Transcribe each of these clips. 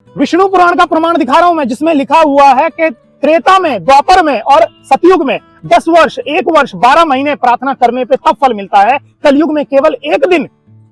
विष्णु पुराण का प्रमाण दिखा रहा हूं मैं, जिसमें लिखा हुआ है कि त्रेता में, द्वापर में और सतयुग में 10 वर्ष, 1 वर्ष, 12 महीने प्रार्थना करने पे तब फल मिलता है। कलयुग में केवल 1 दिन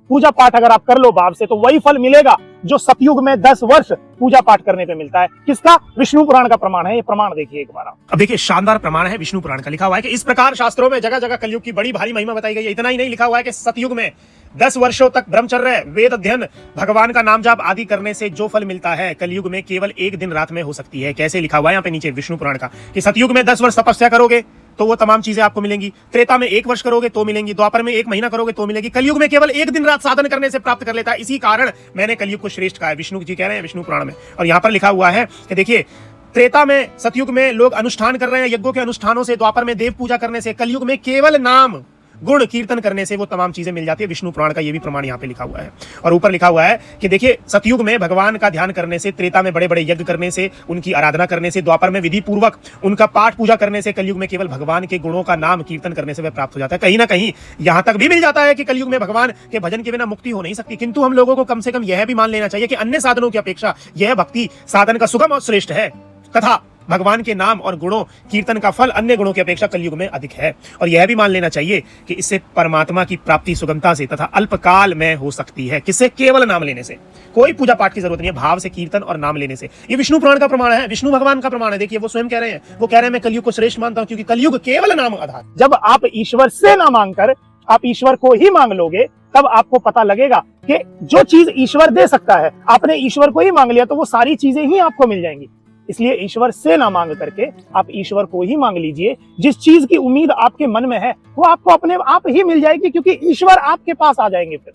पूजा पाठ अगर आप कर लो भाव से, तो वही फल मिलेगा जो सतयुग में 10 वर्ष पूजा पाठ करने पे मिलता है। किसका? विष्णु पुराण का प्रमाण है। ये प्रमाण देखिए एक बार। अब देखिए, शानदार प्रमाण है विष्णु पुराण का। लिखा हुआ है कि इस प्रकार शास्त्रों में जगह जगह कलयुग की बड़ी भारी महिमा बताई गई है। इतना ही नहीं, लिखा हुआ है कि सतयुग में 10 वर्षों तक ब्रह्मचर्य, वेद अध्ययन, भगवान का नाम जाप आदि करने से जो फल मिलता है, कलयुग में केवल 1 दिन रात में हो सकती है। कैसे? लिखा हुआ है यहाँ पे नीचे विष्णु पुराण का कि सतयुग में 10 वर्ष तपस्या करोगे तो वो तमाम चीजें आपको मिलेंगी, त्रेता में 1 वर्ष करोगे तो मिलेंगी, द्वापर में 1 महीना करोगे तो मिलेगी, कलयुग में केवल 1 दिन रात साधन करने से प्राप्त कर लेता है। इसी कारण मैंने कलयुग को श्रेष्ठ कहा है। विष्णु जी कह रहे हैं विष्णु पुराण में। और यहाँ पर लिखा हुआ है कि देखिए, त्रेता में, सतयुग में लोग अनुष्ठान कर रहे हैं, यज्ञों के अनुष्ठानों से, द्वापर में देव पूजा करने से, कलयुग में केवल नाम गुण कीर्तन करने से वो तमाम चीजें मिल जाती है। विष्णु पुराण का ये भी प्रमाण यहाँ पे लिखा हुआ है। और ऊपर लिखा हुआ है कि देखिए, सतयुग में भगवान का ध्यान करने से, त्रेता में बड़े बड़े यज्ञ करने से, उनकी आराधना करने से, द्वापर में विधि पूर्वक उनका पाठ पूजा करने से, कलयुग में केवल भगवान के गुणों का नाम कीर्तन करने से वह प्राप्त हो जाता है। कहीं ना कहीं यहाँ तक भी मिल जाता है कि कलयुग में भगवान के भजन के बिना मुक्ति हो नहीं सकती। किंतु हम लोगों को कम से कम यह भी मान लेना चाहिए कि अन्य साधनों की अपेक्षा यह भक्ति साधन का सुगम और श्रेष्ठ है, तथा भगवान के नाम और गुणों कीर्तन का फल अन्य गुणों की अपेक्षा कलयुग में अधिक है। और यह भी मान लेना चाहिए कि इससे परमात्मा की प्राप्ति सुगमता से तथा अल्पकाल में हो सकती है। किससे? केवल नाम लेने से। कोई पूजा पाठ की जरूरत नहीं है, भाव से कीर्तन और नाम लेने से। ये विष्णु पुराण का प्रमाण है, विष्णु भगवान का प्रमाण है। देखिए, वो स्वयं कह रहे हैं, वो कह रहे हैं मैं कलयुग को श्रेष्ठ मानता हूं क्योंकि कलयुग केवल नाम आधार। जब आप ईश्वर से ना मांगकर आप ईश्वर को ही मांग लोगे, तब आपको पता लगेगा कि जो चीज ईश्वर दे सकता है, आपने ईश्वर को ही मांग लिया तो वो सारी चीजें ही आपको मिल जाएंगी। इसलिए ईश्वर से ना मांग करके आप ईश्वर को ही मांग लीजिए। जिस चीज की उम्मीद आपके मन में है वो आपको अपने आप ही मिल जाएगी, क्योंकि ईश्वर आपके पास आ जाएंगे फिर।